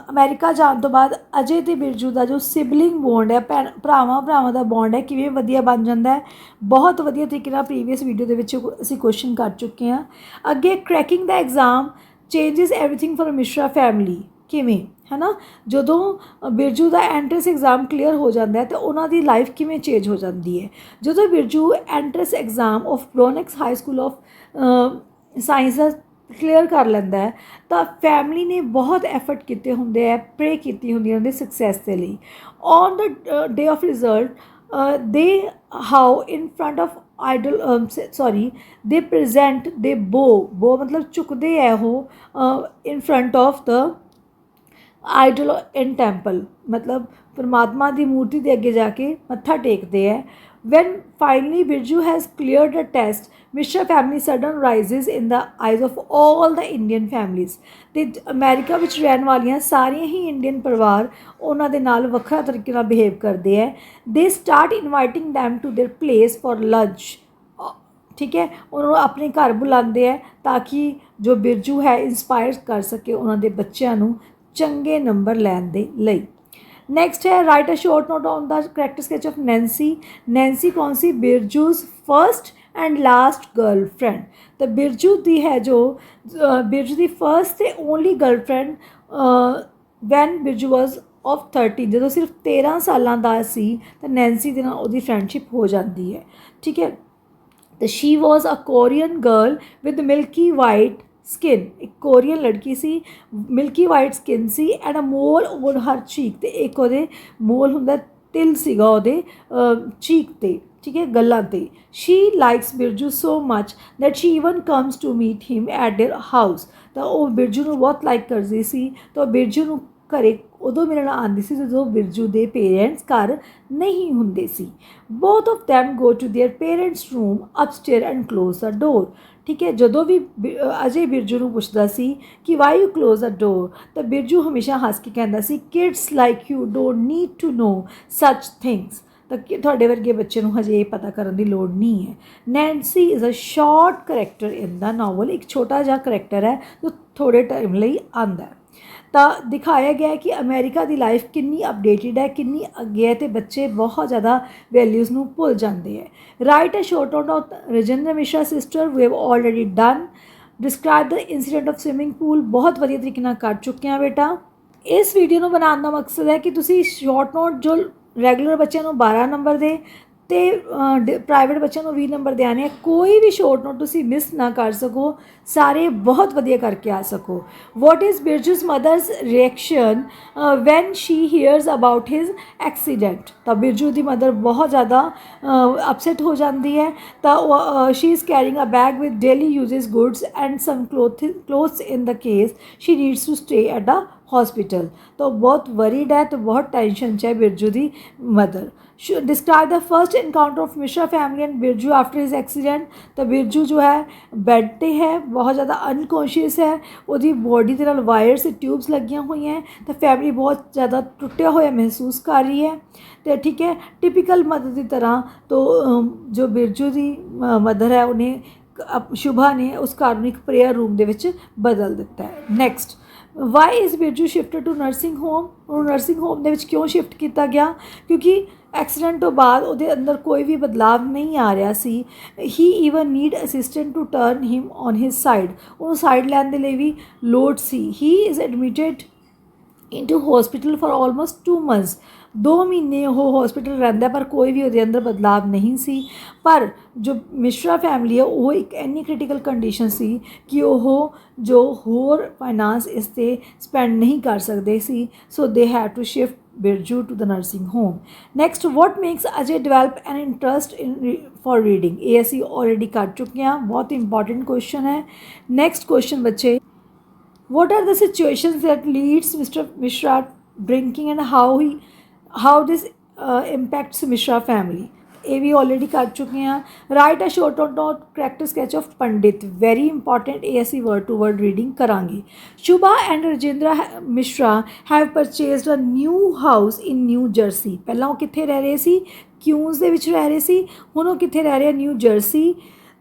ਅਮਰੀਕਾ ਜਾਣ ਤੋਂ ਬਾਅਦ ਅਜੇ ਅਤੇ ਬਿਰਜੂ ਦਾ ਜੋ ਸਿਬਲਿੰਗ ਬੌਂਡ ਹੈ, ਭਰਾਵਾਂ ਦਾ ਬੌਂਡ ਹੈ, ਕਿਵੇਂ ਵਧੀਆ ਬਣ ਜਾਂਦਾ ਹੈ। ਬਹੁਤ ਵਧੀਆ ਤਰੀਕੇ ਨਾਲ ਪ੍ਰੀਵੀਅਸ ਵੀਡੀਓ ਦੇ ਵਿੱਚ ਅਸੀਂ ਕੁਐਸਚਨ ਕਰ ਚੁੱਕੇ ਹਾਂ। ਅੱਗੇ cracking the exam changes everything for Mishra family, ਕਿਵੇਂ ਹੈ ਨਾ, ਜਦੋਂ ਬਿਰਜੂ ਦਾ ਐਂਟਰੈਂਸ ਐਗਜ਼ਾਮ ਕਲੀਅਰ ਹੋ ਜਾਂਦਾ ਹੈ ਤਾਂ ਉਹਨਾਂ ਦੀ ਲਾਈਫ ਕਿਵੇਂ ਚੇਂਜ ਹੋ ਜਾਂਦੀ ਹੈ। ਜਦੋਂ Birju entrance exam of Bronx high school of science ਦਾ ਕਲੀਅਰ ਕਰ ਲੈਂਦਾ ਹੈ ਤਾਂ ਫੈਮਿਲੀ ਨੇ ਬਹੁਤ ਐਫਰਟ ਕੀਤੇ ਹੁੰਦੇ ਹੈ, ਪ੍ਰੇ ਕੀਤੀ ਹੁੰਦੀ ਹੈ ਉਹਦੇ ਸਕਸੈਸ ਦੇ ਲਈ। On the day of result ਦੇ ਹਾਊ ਇਨ ਫਰੰਟ ਆਫ ਦੇ ਪ੍ਰੈਜ਼ੈਂਟ ਦੇ ਬੋ ਮਤਲਬ ਝੁਕਦੇ ਹੈ ਉਹ in front of the Idol in temple, ਮਤਲਬ ਪਰਮਾਤਮਾ ਦੀ ਮੂਰਤੀ ਦੇ ਅੱਗੇ ਜਾ ਕੇ ਮੱਥਾ ਟੇਕਦੇ ਹੈ। When finally Birju has cleared a test Mishra family sudden rises in the eyes of all the Indian families. ਅਤੇ ਅਮੈਰੀਕਾ ਵਿੱਚ ਰਹਿਣ ਵਾਲੀਆਂ ਸਾਰੀਆਂ ਹੀ ਇੰਡੀਅਨ ਪਰਿਵਾਰ ਉਹਨਾਂ ਦੇ ਨਾਲ ਵੱਖਰਾ ਤਰੀਕੇ ਨਾਲ ਬਿਹੇਵ ਕਰਦੇ ਹੈ। They start inviting them to their place for lunch, ਠੀਕ ਹੈ, ਉਹਨਾਂ ਨੂੰ ਆਪਣੇ ਘਰ ਬੁਲਾਉਂਦੇ ਹੈ ਤਾਂ ਕਿ ਜੋ ਬਿਰਜੂ ਹੈ ਇੰਸਪਾਇਰ ਕਰ ਸਕੇ ਉਹਨਾਂ ਦੇ ਬੱਚਿਆਂ ਨੂੰ ਚੰਗੇ ਨੰਬਰ ਲੈਣ ਦੇ ਲਈ। ਨੈਕਸਟ ਹੈ write a short note on the character sketch of Nancy. Nancy ਕੌਣ ਸੀ? Birju's first and last girlfriend. ਤਾਂ ਬਿਰਜੂ ਦੀ ਹੈ ਜੋ ਬਿਰਜੂ ਦੀ ਫਰਸਟ ਅਤੇ only girlfriend when Birju was of 13, ਜਦੋਂ ਸਿਰਫ 13 ਸਾਲਾਂ ਦਾ ਸੀ ਤਾਂ ਨੈਂਸੀ ਦੇ ਨਾਲ ਉਹਦੀ ਫਰੈਂਡਸ਼ਿਪ ਹੋ ਜਾਂਦੀ ਹੈ, ਠੀਕ ਹੈ। ਤਾਂ she was a Korean girl with milky white skin, ਇੱਕ ਕੋਰੀਅਨ ਲੜਕੀ ਸੀ, ਮਿਲਕੀ ਵਾਈਟ ਸਕਿਨ ਸੀ, and a mole on her cheek, ਅਤੇ ਇੱਕ ਉਹਦੇ ਮੋਲ ਹੁੰਦਾ ਤਿਲ ਸੀਗਾ ਉਹਦੇ ਚੀਕ 'ਤੇ, ਠੀਕ ਹੈ, ਗੱਲਾਂ 'ਤੇ। She likes Birju so much that she even comes to meet him at their house. ਤਾਂ ਉਹ ਬਿਰਜੂ ਨੂੰ ਬਹੁਤ ਲਾਈਕ ਕਰਦੀ ਸੀ, ਤਾਂ ਬਿਰਜੂ ਨੂੰ ਘਰੇ ਉਦੋਂ ਮਿਲਣ ਆਉਂਦੀ ਸੀ ਜਦੋਂ ਬਿਰਜੂ ਦੇ ਪੇਰੈਂਟਸ ਘਰ ਨਹੀਂ ਹੁੰਦੇ ਸੀ। Both of them go to their parents room upstairs and close the door, ਠੀਕ ਹੈ। ਜਦੋਂ ਵੀ ਅਜੇ ਬਿਰਜੂ ਨੂੰ ਪੁੱਛਦਾ ਸੀ ਕਿ why you close the door, ਤਾਂ ਬਿਰਜੂ ਹਮੇਸ਼ਾ ਹੱਸ ਕੇ ਕਹਿੰਦਾ ਸੀ kids like you don't need to know such things, ਤਾਂ ਤੁਹਾਡੇ ਵਰਗੇ ਬੱਚੇ ਨੂੰ ਹਜੇ ਇਹ ਪਤਾ ਕਰਨ ਦੀ ਲੋੜ ਨਹੀਂ ਹੈ। Nancy is a short character in the novel, ਇੱਕ ਛੋਟਾ ਜਿਹਾ ਕਰੈਕਟਰ ਹੈ ਜੋ ਥੋੜ੍ਹੇ ਟਾਈਮ ਲਈ ਆਉਂਦਾ ਹੈ। ਤਾਂ ਦਿਖਾਇਆ ਗਿਆ ਹੈ ਕਿ ਅਮਰੀਕਾ ਦੀ ਲਾਈਫ ਕਿੰਨੀ ਅਪਡੇਟਿਡ ਹੈ, ਕਿੰਨੀ ਅੱਗੇ ਹੈ, ਅਤੇ ਬੱਚੇ ਬਹੁਤ ਜ਼ਿਆਦਾ ਵੈਲਿਊਜ਼ ਨੂੰ ਭੁੱਲ ਜਾਂਦੇ ਹੈ। Write a short note of Rajinder Mishra sister, we have already done. Describe the incident of swimming pool, ਬਹੁਤ ਵਧੀਆ ਤਰੀਕੇ ਨਾਲ ਕਰ ਚੁੱਕੇ ਹਾਂ ਬੇਟਾ। ਇਸ ਵੀਡੀਓ ਨੂੰ ਬਣਾਉਣ ਦਾ ਮਕਸਦ ਹੈ ਕਿ ਤੁਸੀਂ ਸ਼ਾਰਟ ਨੋਟ ਜੋ ਰੈਗੂਲਰ ਬੱਚਿਆਂ ਨੂੰ 12 ਨੰਬਰ ਦੇ ਅਤੇ ਪ੍ਰਾਈਵੇਟ ਬੱਚਿਆਂ ਨੂੰ 20 ਨੰਬਰ ਦੇ ਆਉਣੇ ਆ। ਕੋਈ ਵੀ ਸ਼ੋਰਟ ਨੋਟ ਤੁਸੀਂ ਮਿਸ ਨਾ ਕਰ ਸਕੋ, ਸਾਰੇ ਬਹੁਤ ਵਧੀਆ ਕਰਕੇ ਆ ਸਕੋ। What is Birju's mother's reaction when she hears about his accident. ਤਾਂ ਬਿਰਜੂ ਦੀ ਮਦਰ ਬਹੁਤ ਜ਼ਿਆਦਾ ਅਪਸੈਟ ਹੋ ਜਾਂਦੀ ਹੈ। ਤਾਂ she is carrying a bag with daily uses goods and some clothes in the case she needs to stay at a hospital. तो बहुत वरीड है, तो बहुत टेंशन है बिरजू की mother. Describe the first encounter of Mishra family and Birju after his accident. तो बिरजू जो है बैड पे है, बहुत ज़्यादा अनकॉन्शियस है, वो बॉडी के नाल वायर से ट्यूब्स लगियां हुई हैं, तो फैमिली बहुत ज़्यादा टुटिया होया महसूस कर रही है। तो ठीक है, टिपिकल मदर की तरह तो जो बिरजू की मदर है उन्हें शुभा ने उस घर में एक प्रेयर रूम के बदल दिता है। Next, why is Birju shifted to nursing home. ਉਹਨੂੰ ਨਰਸਿੰਗ ਹੋਮ ਦੇ ਵਿੱਚ ਕਿਉਂ ਸ਼ਿਫਟ ਕੀਤਾ ਗਿਆ? ਕਿਉਂਕਿ ਐਕਸੀਡੈਂਟ ਤੋਂ ਬਾਅਦ ਉਹਦੇ ਅੰਦਰ ਕੋਈ ਵੀ ਬਦਲਾਵ ਨਹੀਂ ਆ ਰਿਹਾ ਸੀ। He even need assistant to turn him on his side, ਉਹਨੂੰ ਸਾਈਡ ਲੈਣ ਦੇ ਲਈ ਵੀ ਲੋੜ ਸੀ। He is admitted into hospital for almost 2 months। 2 ਮਹੀਨੇ ਉਹ ਹੌਸਪੀਟਲ ਰਹਿੰਦਾ ਪਰ ਕੋਈ ਵੀ ਉਹਦੇ ਅੰਦਰ ਬਦਲਾਵ ਨਹੀਂ ਸੀ। ਪਰ ਜੋ ਮਿਸ਼ਰਾ ਫੈਮਿਲੀ ਹੈ ਉਹ ਇੱਕ ਇੰਨੀ ਕ੍ਰਿਟੀਕਲ ਕੰਡੀਸ਼ਨ ਸੀ ਕਿ ਉਹ ਜੋ ਹੋਰ ਫਾਈਨਾਂਸ ਇਸ 'ਤੇ ਸਪੈਂਡ ਨਹੀਂ ਕਰ ਸਕਦੇ ਸੀ। So they have to shift Birju to the nursing home. Next, what makes Ajay develop an interest in for reading? ये ਅਸੀਂ already कर चुके हैं, बहुत important question है. Next question बच्चे, what are the situations that leads Mr. Mishra drinking and how this impacts Mishra family? ये भी ऑलरेडी कर चुके हैं. Write a short note character sketch of Pandit, very important. ये ਅਸੀਂ वर्ड टू वर्ड रीडिंग करांगे. Shubha and Rajindra Mishra have purchased a new house in New Jersey. ਪਹਿਲਾਂ ਉਹ ਕਿੱਥੇ ਰਹਿ ਰਹੇ ਸੀ? ਕਿਊਜ਼ ਦੇ ਵਿੱਚ ਰਹਿ ਰਹੇ ਸੀ. ਹੁਣ ਉਹ ਕਿੱਥੇ ਰਹਿ ਰਹੇ? New jersey.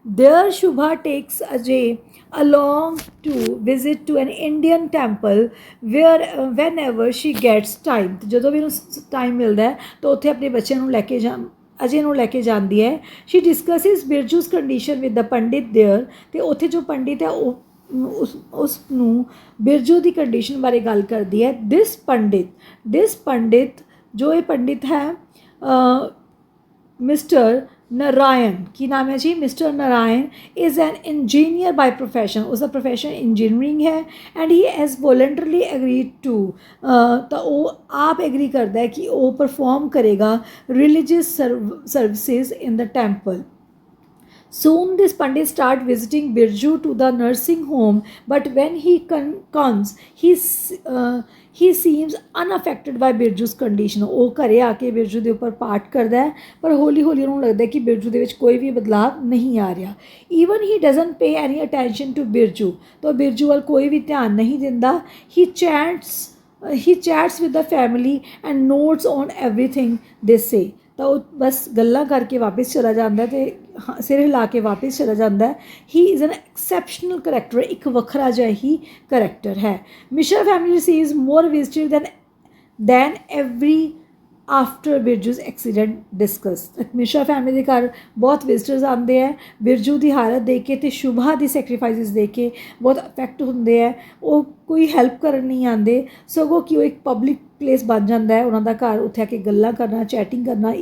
There Shubha takes Ajay along to visit to an Indian temple where whenever she gets time. ਜਦੋਂ ਵੀ ਉਹਨੂੰ ਟਾਈਮ ਮਿਲਦਾ ਹੈ ਤਾਂ ਉੱਥੇ ਆਪਣੇ ਬੱਚਿਆਂ ਨੂੰ ਲੈ ਕੇ ਅਜੇ ਨੂੰ ਲੈ ਕੇ ਜਾਂਦੀ ਹੈ. She discusses Birju's condition with the pandit there. ਅਤੇ ਉੱਥੇ ਜੋ ਪੰਡਿਤ ਹੈ ਉਹ ਉਸ ਨੂੰ ਬਿਰਜੂ ਦੀ ਕੰਡੀਸ਼ਨ ਬਾਰੇ ਗੱਲ ਕਰਦੀ ਹੈ. ਦਿਸ ਪੰਡਿਤ ਜੋ ਇਹ ਪੰਡਿਤ ਹੈ ਮਿਸਟਰ ਨਾਰਾਇਣ, ਕੀ ਨਾਮ ਹੈ ਜੀ? Mister Narayan is an engineer by profession. ਉਸਦਾ ਪ੍ਰੋਫੈਸ਼ਨ ਇੰਜੀਨੀਅਰਿੰਗ ਹੈ. And he has voluntarily agreed to, ਤਾਂ ਉਹ ਆਪ ਐਗਰੀ ਕਰਦਾ ਹੈ ਕਿ ਉਹ ਪਰਫੋਰਮ ਕਰੇਗਾ religious services in the temple. Soon this Pandit start visiting Birju to the nursing home, but when he comes, he seems unaffected by Birju's condition. ਉਹ ਘਰੇ ਆ ਕੇ ਬਿਰਜੂ ਦੇ ਉੱਪਰ ਪਾਠ ਕਰਦਾ ਹੈ, ਪਰ ਹੌਲੀ ਹੌਲੀ ਉਹਨੂੰ ਲੱਗਦਾ ਕਿ ਬਿਰਜੂ ਦੇ ਵਿੱਚ ਕੋਈ ਵੀ ਬਦਲਾਅ ਨਹੀਂ ਆ ਰਿਹਾ. Even he doesn't pay any attention to Birju, ਤਾਂ ਬਿਰਜੂ ਵੱਲ ਕੋਈ ਵੀ ਧਿਆਨ ਨਹੀਂ ਦਿੰਦਾ. he chats with the family and notes on everything they say. ਤਾਂ ਉਹ ਬਸ ਗੱਲਾਂ ਕਰਕੇ ਵਾਪਸ ਚਲਾ ਜਾਂਦਾ ਅਤੇ ਸਿਰ ਹਿਲਾ ਕੇ ਵਾਪਸ ਚਲਾ ਜਾਂਦਾ. He is an exceptional character, ਇੱਕ ਵੱਖਰਾ ਜਿਹਾ ਹੀ ਕਰੈਕਟਰ ਹੈ. Mishra family receives more visitor than every after Birju's accident discuss. Mishra family ਦੇ ਘਰ ਬਹੁਤ ਵਿਜ਼ਿਟਰਸ ਆਉਂਦੇ ਹੈ. ਬਿਰਜੂ ਦੀ ਹਾਲਤ ਦੇਖ ਕੇ ਅਤੇ ਸ਼ੁਭਾ ਦੀ ਸੈਕਰੀਫਾਈਸਿਸ ਦੇਖ ਕੇ ਬਹੁਤ ਅਫੈਕਟ ਹੁੰਦੇ ਹੈ. ਉਹ ਕੋਈ ਹੈਲਪ ਕਰਨ ਨਹੀਂ ਆਉਂਦੇ, ਸਗੋਂ ਕਿ ਉਹ ਇੱਕ ਪਬਲਿਕ ਪਲੇਸ ਬਣ ਜਾਂਦਾ ਹੈ ਉਹਨਾਂ ਦਾ ਘਰ. ਉੱਥੇ ਆ ਕੇ ਗੱਲਾਂ ਕਰਨਾ, ਚੈਟਿੰਗ ਕਰਨਾ,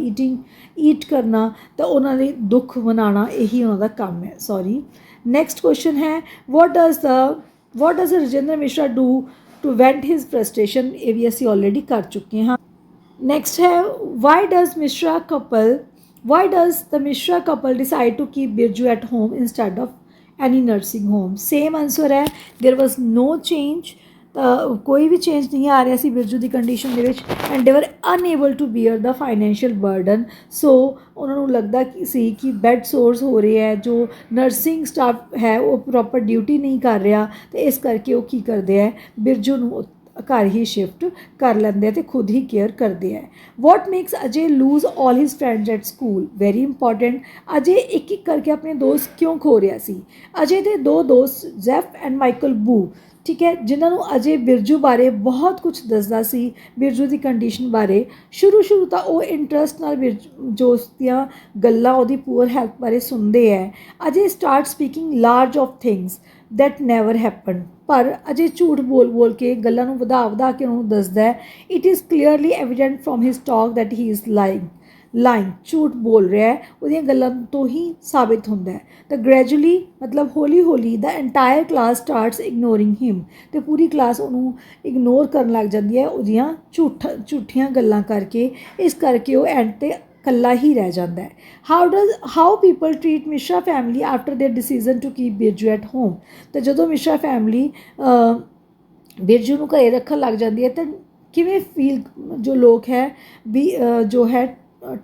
ਈਟ ਕਰਨਾ, ਤਾਂ ਉਹਨਾਂ ਦੇ ਦੁੱਖ ਮਨਾਉਣਾ, ਇਹੀ ਉਹਨਾਂ ਦਾ ਕੰਮ ਹੈ. ਸੌਰੀ. ਨੈਕਸਟ ਕੁਐਸਚਨ ਹੈ, what does Rajinder Mishra do to vent his frustration? ਇਹ ਵੀ ਅਸੀਂ ਆਲਰੇਡੀ ਕਰ ਚੁੱਕੇ ਹਾਂ. Next है, why does the Mishra couple decide to keep Birju at home instead of any nursing home? Same answer है, there was no change. कोई भी चेंज नहीं आ रहा सी बिरजू की कंडीशन ਦੇ ਵਿੱਚ. And they were unable to bear the financial burden. सो ਉਹਨਾਂ ਨੂੰ ਲੱਗਦਾ ਸੀ ਕਿ ਬੈੱਡ ਸੋਰਸ ਹੋ ਰਹੇ ਹੈ, ਜੋ ਨਰਸਿੰਗ ਸਟਾਫ ਹੈ ਉਹ ਪ੍ਰੋਪਰ ਡਿਊਟੀ ਨਹੀਂ ਕਰ ਰਿਹਾ, ਅਤੇ ਇਸ ਕਰਕੇ ਉਹ ਕੀ ਕਰਦੇ ਹੈ, ਬਿਰਜੂ ਨੂੰ ਘਰ ਹੀ ਸ਼ਿਫਟ ਕਰ ਲੈਂਦੇ ਆ ਅਤੇ ਖੁਦ ਹੀ ਕੇਅਰ ਕਰਦੇ ਹੈ. What makes Ajay lose all his friends at school? Very important. Ajay ਇੱਕ ਇੱਕ ਕਰਕੇ ਆਪਣੇ ਦੋਸਤ ਕਿਉਂ ਖੋ ਰਿਹਾ ਸੀ? ਅਜੇ ਦੇ ਦੋ ਦੋਸਤ ਜ਼ੈਫ ਐਂਡ ਮਾਈਕਲ ਬੂ, ਠੀਕ ਹੈ, ਜਿਨ੍ਹਾਂ ਨੂੰ ਅਜੇ ਬਿਰਜੂ ਬਾਰੇ ਬਹੁਤ ਕੁਛ ਦੱਸਦਾ ਸੀ, ਬਿਰਜੂ ਦੀ ਕੰਡੀਸ਼ਨ ਬਾਰੇ. ਸ਼ੁਰੂ ਤਾਂ ਉਹ ਇੰਟਰਸਟ ਨਾਲ ਬਿਰਜੂ ਦੀਆਂ ਗੱਲਾਂ, ਉਹਦੀ ਪੂਅਰ ਹੈਲਥ ਬਾਰੇ ਸੁਣਦੇ ਹੈ. Ajay start speaking large of things that never happen. ਪਰ ਅਜੇ ਝੂਠ ਬੋਲ ਕੇ ਗੱਲਾਂ ਨੂੰ ਵਧਾ ਕੇ ਉਹਨੂੰ ਦੱਸਦਾ ਹੈ. It is clearly evident from his talk that he is lying, ਝੂਠ ਬੋਲ ਰਿਹਾ ਹੈ, ਉਹਦੀਆਂ ਗੱਲਾਂ ਤੋਂ ਹੀ ਸਾਬਿਤ ਹੁੰਦਾ ਹੈ. ਤਾਂ ਗ੍ਰੈਜੂਅਲੀ ਮਤਲਬ ਹੌਲੀ ਦਾ ਐਂਟਾਇਰ ਕਲਾਸ ਸਟਾਰਟਸ ਇਗਨੋਰਿੰਗ ਹਿਮ, ਅਤੇ ਪੂਰੀ ਕਲਾਸ ਉਹਨੂੰ ਇਗਨੋਰ ਕਰਨ ਲੱਗ ਜਾਂਦੀ ਹੈ ਉਹਦੀਆਂ ਝੂਠੀਆਂ ਗੱਲਾਂ ਕਰਕੇ. ਇਸ ਕਰਕੇ ਉਹ ਐਂਡ 'ਤੇ ਇਕੱਲਾ ਹੀ ਰਹਿ ਜਾਂਦਾ ਹੈ. How people treat Mishra family after their decision to keep Birju at home? ਤਾਂ ਜਦੋਂ ਮਿਸ਼ਰਾ ਫੈਮਿਲੀ ਬਿਰਜੂ ਨੂੰ ਘਰੇ ਰੱਖਣ ਲੱਗ ਜਾਂਦੀ ਹੈ ਤਾਂ ਕਿਵੇਂ ਫੀਲ ਜੋ ਲੋਕ ਹੈ ਵੀ ਜੋ ਹੈ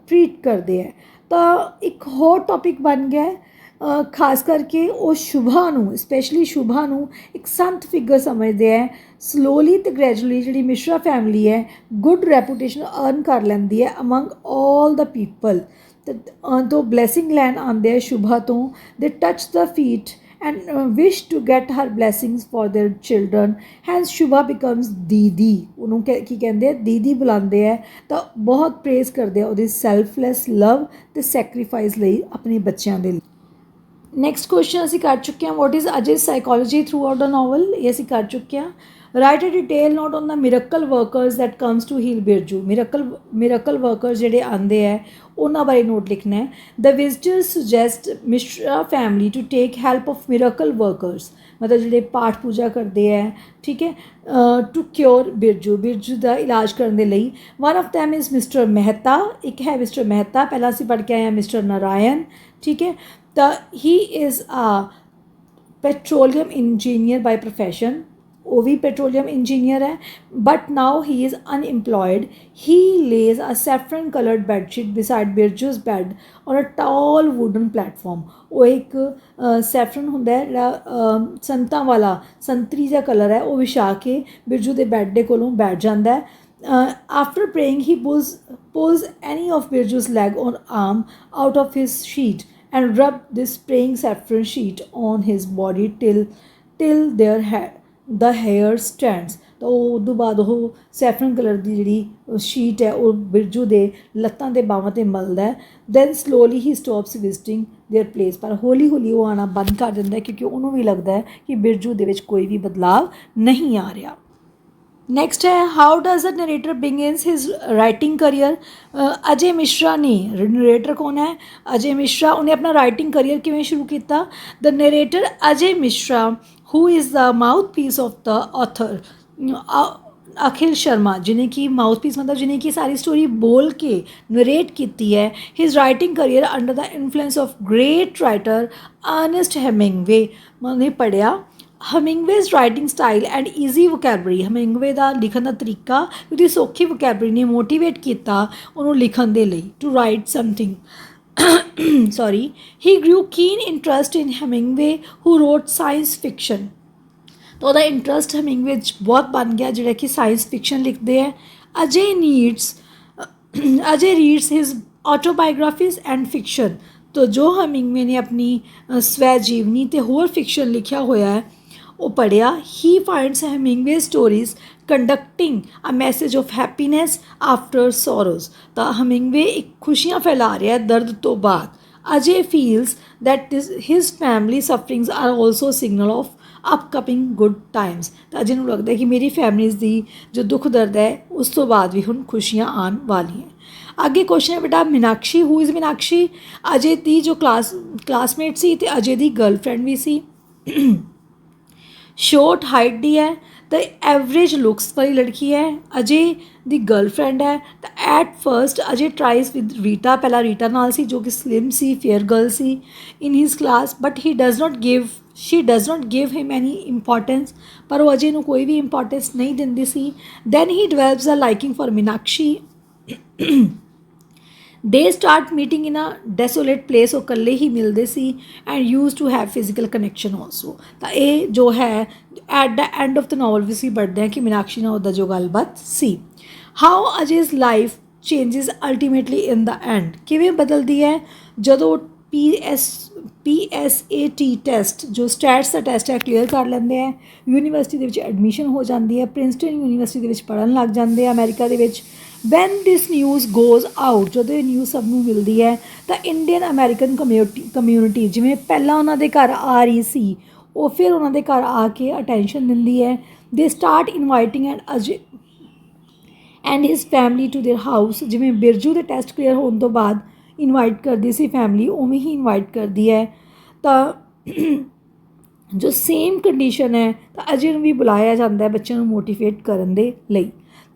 ਟਰੀਟ ਕਰਦੇ ਹੈ? ਤਾਂ ਇੱਕ ਹੋਰ ਟੌਪਿਕ ਬਣ ਗਿਆ, ਖਾਸ ਕਰਕੇ ਉਹ ਸ਼ੁਭਾ ਨੂੰ, ਸਪੈਸ਼ਲੀ ਸ਼ੁਭਾ ਨੂੰ ਇੱਕ ਸੰਤ ਫਿਗਰ ਸਮਝਦੇ ਹੈ. ਸਲੋਲੀ ਅਤੇ ਗ੍ਰੈਜੂਅਲੀ ਜਿਹੜੀ ਮਿਸ਼ਰਾ ਫੈਮਿਲੀ ਹੈ ਗੁੱਡ ਰੈਪੂਟੇਸ਼ਨ ਅਰਨ ਕਰ ਲੈਂਦੀ ਹੈ ਅਮੰਗ ਆਲ ਦਾ ਪੀਪਲ. ਤੋਂ ਬਲੈਸਿੰਗ ਲੈਣ ਆਉਂਦੇ ਹੈ ਸ਼ੁਭਾ ਤੋਂ. ਦੇ touch the feet and wish to get her blessings for their children. Hence Shubha becomes ਦੀਦੀ, ਉਹਨੂੰ ਕੀ ਕਹਿੰਦੇ ਆ, ਦੀਦੀ ਬੁਲਾਉਂਦੇ ਹੈ. ਤਾਂ ਬਹੁਤ ਪ੍ਰੇਜ਼ ਕਰਦੇ ਆ ਉਹਦੀ ਸੈਲਫਲੈਸ ਲਵ ਅਤੇ ਸੈਕਰੀਫਾਈਸ ਲਈ ਆਪਣੇ ਬੱਚਿਆਂ ਦੇ ਲਈ. ਨੈਕਸਟ ਕੁਐਸਚਨ ਅਸੀਂ ਕਰ ਚੁੱਕੇ ਹਾਂ, what is Ajay psychology throughout the novel, ਇਹ ਅਸੀਂ ਕਰ ਚੁੱਕੇ ਹਾਂ। Write a detail note on the miracle workers that comes to heal Birju, miracle workers ਜਿਹੜੇ ਆਉਂਦੇ ਹੈ ਉਹਨਾਂ ਬਾਰੇ ਨੋਟ ਲਿਖਣਾ ਹੈ। The visitors suggest Mishra family to take help of miracle workers, ਮਤਲਬ ਜਿਹੜੇ ਪਾਠ ਪੂਜਾ ਕਰਦੇ ਹੈ, ਠੀਕ ਹੈ, ਟੂ ਕਿਉਰ ਬਿਰਜੂ ਦਾ ਇਲਾਜ ਕਰਨ ਦੇ ਲਈ। One of them is mister Mehta, ਇੱਕ ਹੈ ਮਿਸਟਰ ਮਹਿਤਾ, ਪਹਿਲਾਂ ਅਸੀਂ ਪੜ੍ਹ ਕੇ ਆਏ ਹਾਂ ਮਿਸਟਰ ਨਾਰਾਇਣ, ਠੀਕ ਹੈ। ਤਾਂ he is a petroleum engineer by profession, ਉਹ ਵੀ ਪੈਟਰੋਲੀਅਮ ਇੰਜੀਨੀਅਰ ਹੈ, but now he is unemployed. He lays a saffron coloured bedsheet beside Birju's bed on a tall wooden platform. ਉਹ ਇੱਕ ਸੈਫਰਨ ਹੁੰਦਾ ਹੈ ਜਿਹੜਾ ਸੰਤਾਂ ਵਾਲਾ ਸੰਤਰੀ ਜਿਹਾ ਕਲਰ ਹੈ, ਉਹ ਵਿਛਾ ਕੇ ਬਿਰਜੂ ਦੇ ਬੈੱਡ ਦੇ ਕੋਲੋਂ ਬੈਠ ਜਾਂਦਾ ਹੈ। After praying he pulls any of Birju's leg or arm out of his sheet and rub this praying saffron sheet on his body till the hair stands। ਤਾਂ ਉਹ ਉਦੋਂ ਬਾਅਦ ਉਹ ਸੈਫਰਨ ਕਲਰ ਦੀ ਜਿਹੜੀ ਸ਼ੀਟ ਹੈ ਉਹ ਬਿਰਜੂ ਦੇ ਲੱਤਾਂ ਦੇ ਬਾਹਾਂ 'ਤੇ ਮਲਦਾ ਹੈ। Then slowly he stops visiting their place, ਪਰ ਹੌਲੀ ਹੌਲੀ ਉਹ ਆਉਣਾ ਬੰਦ ਕਰ ਦਿੰਦਾ ਹੈ ਕਿਉਂਕਿ ਉਹਨੂੰ ਵੀ ਲੱਗਦਾ ਹੈ ਕਿ ਬਿਰਜੂ ਦੇ ਵਿੱਚ ਕੋਈ ਵੀ ਬਦਲਾਵ ਨਹੀਂ ਆ ਰਿਹਾ। ਨੈਕਸਟ ਹੈ, how does the narrator begins his writing career. Ajay Mishra ਨੇ, ਨਰੇਟਰ ਕੌਣ ਹੈ? ਅਜੇ ਮਿਸ਼ਰਾ। ਉਹਨੇ ਆਪਣਾ ਰਾਈਟਿੰਗ ਕਰੀਅਰ ਕਿਵੇਂ ਸ਼ੁਰੂ ਕੀਤਾ? The narrator Ajay Mishra who is the mouth piece of the author Akhil Sharma, ਜਿਹਨੇ ਕਿ ਮਾਊਥ ਪੀਸ ਮਤਲਬ ਜਿਹਨੇ ਕਿ ਸਾਰੀ ਸਟੋਰੀ ਬੋਲ ਕੇ ਨਰੇਟ ਕੀਤੀ ਹੈ। His writing career under the influence of great writer Ernest Hemingway. ਉਹਨੇ ਪੜ੍ਹਿਆ Hemingway's writing style and easy vocabulary. Hemingway ਦਾ ਲਿਖਣ ਦਾ ਤਰੀਕਾ, ਉਹਦੀ ਸੌਖੀ ਵੋਕੈਬਲਰੀ ਨੇ ਮੋਟੀਵੇਟ ਕੀਤਾ ਉਹਨੂੰ ਲਿਖਣ ਦੇ ਲਈ, to write something. Sorry, he grew keen interest in Hemingway who wrote science fiction. ਤਾਂ ਉਹਦਾ ਇੰਟਰਸਟ ਹਮਿੰਗਵੇ 'ਚ ਬਹੁਤ ਬਣ ਗਿਆ, ਜਿਹੜਾ ਕਿ ਸਾਇੰਸ ਫਿਕਸ਼ਨ ਲਿਖਦੇ ਹੈ। ਅਜੇ ਰੀਡਸ ਹਿਜ਼ ਆਟੋਬਾਇਓਗ੍ਰਾਫੀਜ਼ ਐਂਡ ਫਿਕਸ਼ਨ। ਤਾਂ ਜੋ ਹਮਿੰਗਵੇ ਨੇ ਆਪਣੀ ਸਵੈ ਜੀਵਨੀ ਅਤੇ ਹੋਰ ਫਿਕਸ਼ਨ ਲਿਖਿਆ ਹੋਇਆ ਹੈ ਉਹ ਪੜ੍ਹਿਆ। He finds Hemingway stories conducting a message of happiness after sorrows. ਤਾਂ ਹਮਿੰਗਵੇ ਇੱਕ ਖੁਸ਼ੀਆਂ ਫੈਲਾ ਰਿਹਾ ਦਰਦ ਤੋਂ ਬਾਅਦ। Ajay feels that his family sufferings are also signal of upcoming good times. ਤਾਂ ਅਜੇ ਨੂੰ ਲੱਗਦਾ ਕਿ ਮੇਰੀ ਫੈਮਲੀਜ਼ ਦੀ ਜੋ ਦੁੱਖ ਦਰਦ ਹੈ ਉਸ ਤੋਂ ਬਾਅਦ ਵੀ ਹੁਣ ਖੁਸ਼ੀਆਂ ਆਉਣ ਵਾਲੀਆਂ। ਅੱਗੇ ਕੁਐਸਚਨ ਹੈ ਬੇਟਾ, ਮੀਨਾਕਸ਼ੀ, ਹੂ ਇਜ਼ ਮੀਨਾਕਸ਼ੀ? ਅਜੇ ਦੀ ਜੋ ਕਲਾਸਮੇਟ ਸੀ ਅਤੇ ਅਜੇ ਦੀ ਗਰਲਫਰੈਂਡ ਵੀ ਸੀ। ਸ਼ੋਰਟ ਹਾਈਟ ਦੀ ਹੈ ਤਾਂ ਐਵਰੇਜ ਲੁੱਕਸ ਵਾਲੀ ਲੜਕੀ ਹੈ, ਅਜੇ ਦੀ ਗਰਲਫਰੈਂਡ ਹੈ। ਤਾਂ at first Ajay tries with Rita, ਪਹਿਲਾਂ ਰੀਟਾ ਨਾਲ ਸੀ ਜੋ ਕਿ ਸਲਿਮ ਸੀ, ਫੇਅਰ ਗਰਲ ਸੀ in his class, but she does not give him any importance. ਪਰ ਉਹ ਅਜੇ ਨੂੰ ਕੋਈ ਵੀ ਇੰਪੋਰਟੈਂਸ ਨਹੀਂ ਦਿੰਦੀ ਸੀ। Then he develops a liking for Meenakshi. They start meeting in a desolate place, ਉਹ ਇਕੱਲੇ ਹੀ ਮਿਲਦੇ ਸੀ, and use to have physical connection also. ਤਾਂ ਇਹ ਜੋ ਹੈ at the end of the novel ਵੀ ਅਸੀਂ ਪੜ੍ਹਦੇ ਹਾਂ ਕਿ ਮੀਨਾਕਸ਼ੀ ਨਾਲ ਉਹਦਾ ਜੋ ਗੱਲਬਾਤ ਸੀ। How Ajay's life changes ultimately in the end, ਕਿਵੇਂ ਬਦਲਦੀ ਹੈ ਜਦੋਂ PSAT ਟੈਸਟ, ਜੋ ਸਟੈਟਸ ਦਾ ਟੈਸਟ ਹੈ, ਕਲੀਅਰ ਕਰ ਲੈਂਦੇ ਹੈ, ਯੂਨੀਵਰਸਿਟੀ ਦੇ ਵਿੱਚ ਐਡਮਿਸ਼ਨ ਹੋ ਜਾਂਦੀ ਹੈ, ਪ੍ਰਿੰਸਟਨ ਯੂਨੀਵਰਸਿਟੀ ਦੇ ਵਿੱਚ ਪੜ੍ਹਨ ਲੱਗ ਜਾਂਦੇ ਆ ਅਮਰੀਕਾ ਦੇ ਵਿੱਚ। ਵੈਨ ਦਿਸ ਨਿਊਜ਼ ਗੋਜ਼ ਆਊਟ, ਜਦੋਂ ਇਹ ਨਿਊਜ਼ ਸਭ ਨੂੰ ਮਿਲਦੀ ਹੈ ਤਾਂ ਇੰਡੀਅਨ ਅਮੈਰੀਕਨ ਕਮਿਊਨਿਟੀ ਜਿਵੇਂ ਪਹਿਲਾਂ ਉਹਨਾਂ ਦੇ ਘਰ ਆ ਰਹੀ ਸੀ ਉਹ ਫਿਰ ਉਹਨਾਂ ਦੇ ਘਰ ਆ ਕੇ ਅਟੈਂਸ਼ਨ ਦਿੰਦੀ ਹੈ। They start inviting and his family to their house, ਜਿਵੇਂ ਬਿਰਜੂ ਦੇ ਟੈਸਟ ਕਲੀਅਰ ਹੋਣ ਤੋਂ ਬਾਅਦ ਇਨਵਾਈਟ ਕਰਦੀ ਸੀ ਫੈਮਿਲੀ, ਉਵੇਂ ਹੀ ਇਨਵਾਈਟ ਕਰਦੀ ਹੈ। ਤਾਂ ਜੋ ਸੇਮ ਕੰਡੀਸ਼ਨ ਹੈ ਤਾਂ ਅਜੇ ਨੂੰ ਵੀ ਬੁਲਾਇਆ ਜਾਂਦਾ ਹੈ ਬੱਚਿਆਂ ਨੂੰ ਮੋਟੀਵੇਟ ਕਰਨ ਦੇ ਲਈ।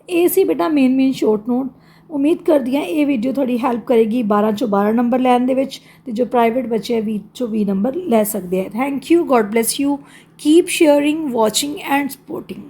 ਇਹ ਸੀ ਬੇਟਾ ਮੇਨ ਸ਼ੋਰਟ ਨੋਟ। ਉਮੀਦ ਕਰਦੀ ਹਾਂ ਇਹ ਵੀਡੀਓ ਤੁਹਾਡੀ ਹੈਲਪ ਕਰੇਗੀ 12 ਚੋਂ 12 ਨੰਬਰ ਲੈਣ ਦੇ ਵਿੱਚ, ਅਤੇ ਜੋ ਪ੍ਰਾਈਵੇਟ ਬੱਚੇ 20 ਚੋਂ 20 ਨੰਬਰ ਲੈ ਸਕਦੇ ਹੈ। Thank you, God bless you, keep sharing, watching and supporting.